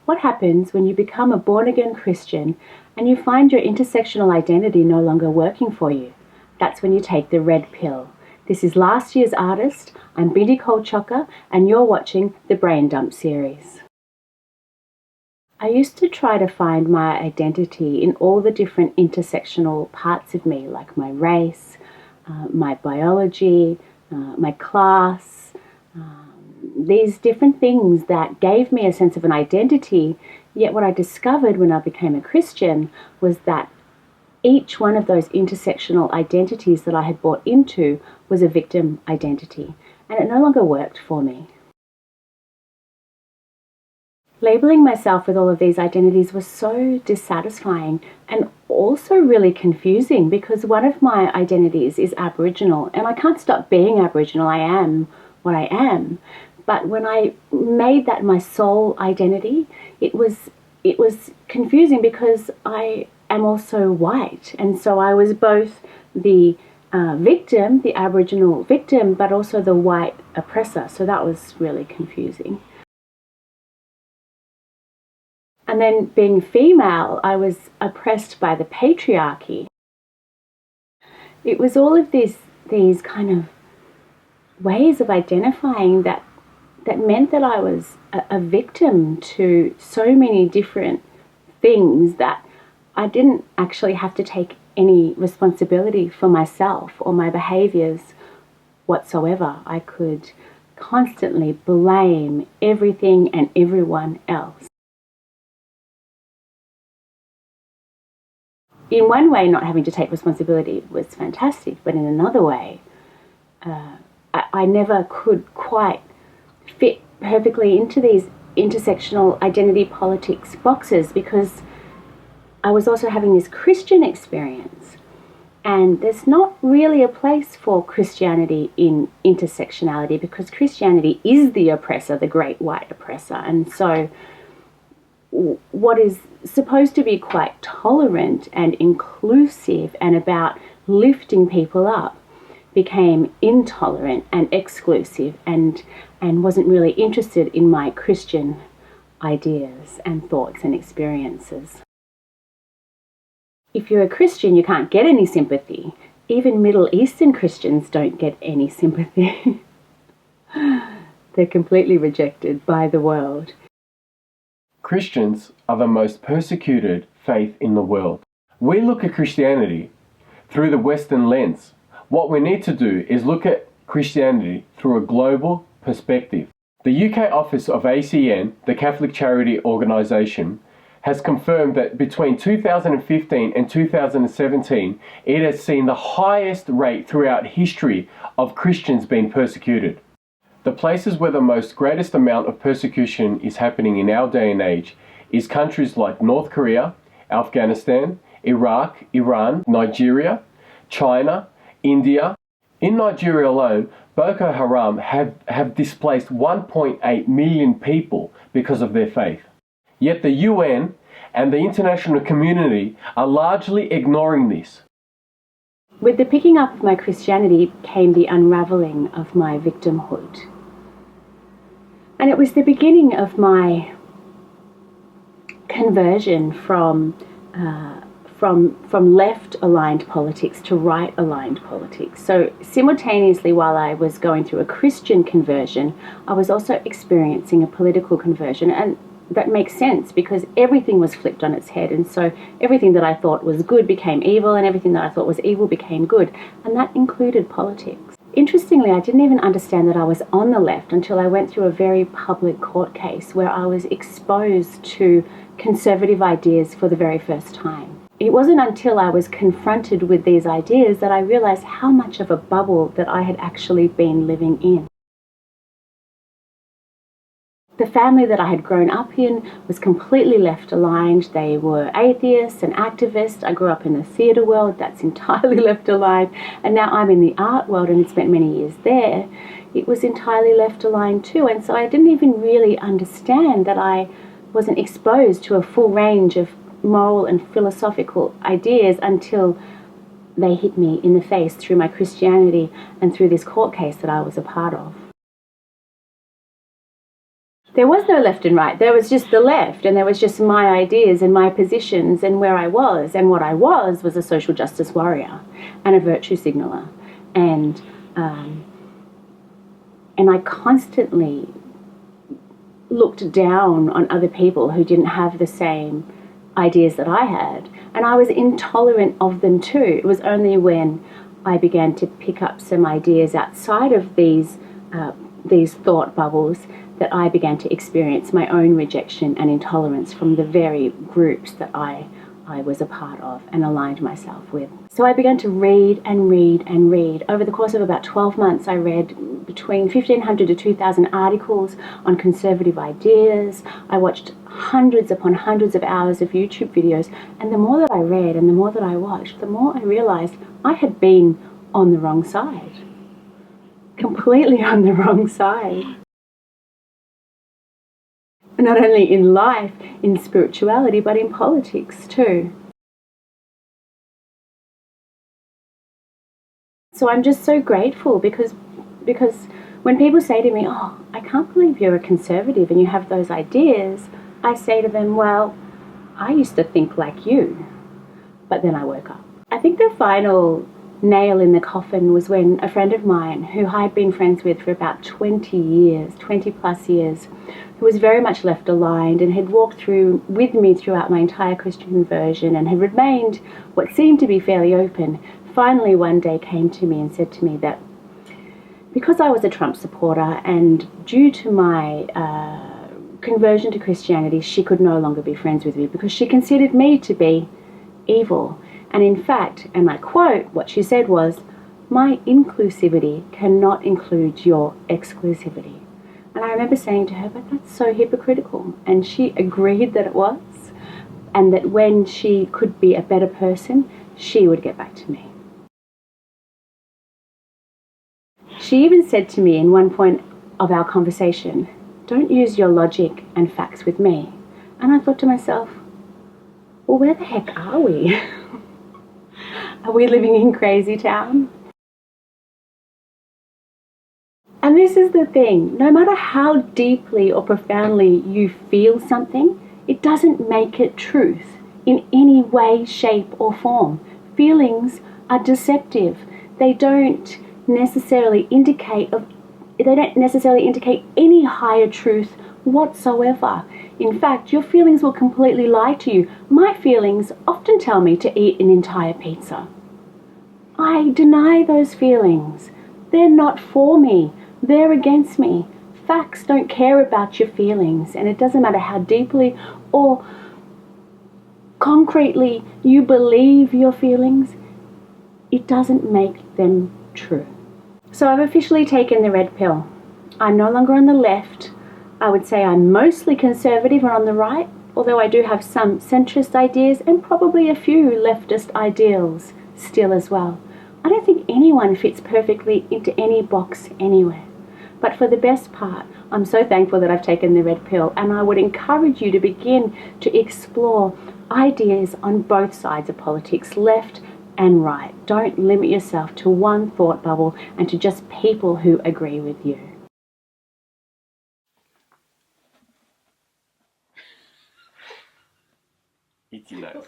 What happens when you become a born-again Christian and you find your intersectional identity no longer working for you? That's when you take the red pill. This is Last Year's Artist. I'm Binti Kolchoka, and you're watching the Brain Dump series. I used to try to find my identity in all the different intersectional parts of me, like my race, my biology, my class, these different things that gave me a sense of an identity. Yet what I discovered when I became a Christian was that each one of those intersectional identities that I had bought into was a victim identity, and it no longer worked for me. Labeling myself with all of these identities was so dissatisfying and also really confusing, because one of my identities is Aboriginal, and I can't stop being Aboriginal. I am what I am. But when I made that my sole identity, it was confusing because I am also white, and so I was both the victim, the Aboriginal victim, but also the white oppressor. So that was really confusing. And then being female, I was oppressed by the patriarchy. It was all of these kind of ways of identifying that meant that I was a victim to so many different things that I didn't actually have to take any responsibility for myself or my behaviours whatsoever. I could constantly blame everything and everyone else. In one way, not having to take responsibility was fantastic, but in another way, I never could quite fit perfectly into these intersectional identity politics boxes, because I was also having this Christian experience, and there's not really a place for Christianity in intersectionality, because Christianity is the oppressor, the great white oppressor. And so what is supposed to be quite tolerant and inclusive and about lifting people up became intolerant and exclusive, and wasn't really interested in my Christian ideas and thoughts and experiences. If you're a Christian, you can't get any sympathy. Even Middle Eastern Christians don't get any sympathy. They're completely rejected by the world. Christians are the most persecuted faith in the world. We look at Christianity through the Western lens. What we need to do is look at Christianity through a global perspective. The UK office of ACN, the Catholic Charity Organisation, has confirmed that between 2015 and 2017, it has seen the highest rate throughout history of Christians being persecuted. The places where the greatest amount of persecution is happening in our day and age is countries like North Korea, Afghanistan, Iraq, Iran, Nigeria, China, India. In Nigeria alone, Boko Haram have displaced 1.8 million people because of their faith. Yet the UN and the international community are largely ignoring this. With the picking up of my Christianity came the unravelling of my victimhood. And it was the beginning of my conversion from left-aligned politics to right-aligned politics. So simultaneously, while I was going through a Christian conversion, I was also experiencing a political conversion. And that makes sense, because everything was flipped on its head. And so everything that I thought was good became evil, and everything that I thought was evil became good. And that included politics. Interestingly, I didn't even understand that I was on the left until I went through a very public court case where I was exposed to conservative ideas for the very first time. It wasn't until I was confronted with these ideas that I realized how much of a bubble that I had actually been living in. The family that I had grown up in was completely left-aligned. They were atheists and activists. I grew up in the theatre world. That's entirely left-aligned. And now I'm in the art world and had spent many years there. It was entirely left-aligned too. And so I didn't even really understand that I wasn't exposed to a full range of moral and philosophical ideas until they hit me in the face through my Christianity and through this court case that I was a part of. There was no left and right. There was just the left, and there was just my ideas and my positions and where I was. And what I was a social justice warrior and a virtue signaller. And I constantly looked down on other people who didn't have the same ideas that I had. And I was intolerant of them too. It was only when I began to pick up some ideas outside of these thought bubbles that I began to experience my own rejection and intolerance from the very groups that I was a part of and aligned myself with. So I began to read and read and read. Over the course of about 12 months, I read between 1,500 to 2,000 articles on conservative ideas. I watched hundreds upon hundreds of hours of YouTube videos. And the more that I read and the more that I watched, the more I realized I had been on the wrong side. Completely on the wrong side. Not only in life, in spirituality, but in politics too. So I'm just so grateful because when people say to me, "Oh, I can't believe you're a conservative and you have those ideas," I say to them, "Well, I used to think like you, but then I woke up." I think the final nail in the coffin was when a friend of mine who I'd been friends with for about 20 plus years, who was very much left aligned and had walked through with me throughout my entire Christian conversion and had remained what seemed to be fairly open, finally one day came to me and said to me that because I was a Trump supporter and due to my conversion to Christianity, she could no longer be friends with me because she considered me to be evil. And in fact, and I quote, what she said was, "My inclusivity cannot include your exclusivity." And I remember saying to her, "But that's so hypocritical." And she agreed that it was, and that when she could be a better person, she would get back to me. She even said to me in one point of our conversation, "Don't use your logic and facts with me." And I thought to myself, well, where the heck are we? Are we living in crazy town? And this is the thing, no matter how deeply or profoundly you feel something, it doesn't make it truth in any way, shape or form. Feelings are deceptive. They don't necessarily indicate any higher truth whatsoever. In fact, your feelings will completely lie to you. My feelings often tell me to eat an entire pizza. I deny those feelings. They're not for me. They're against me. Facts don't care about your feelings, and it doesn't matter how deeply or concretely you believe your feelings, it doesn't make them true. So I've officially taken the red pill. I'm no longer on the left. I would say I'm mostly conservative and on the right, although I do have some centrist ideas and probably a few leftist ideals still as well. I don't think anyone fits perfectly into any box anywhere. But for the best part, I'm so thankful that I've taken the red pill, and I would encourage you to begin to explore ideas on both sides of politics, left and right. Don't limit yourself to one thought bubble and to just people who agree with you. Itchy nose.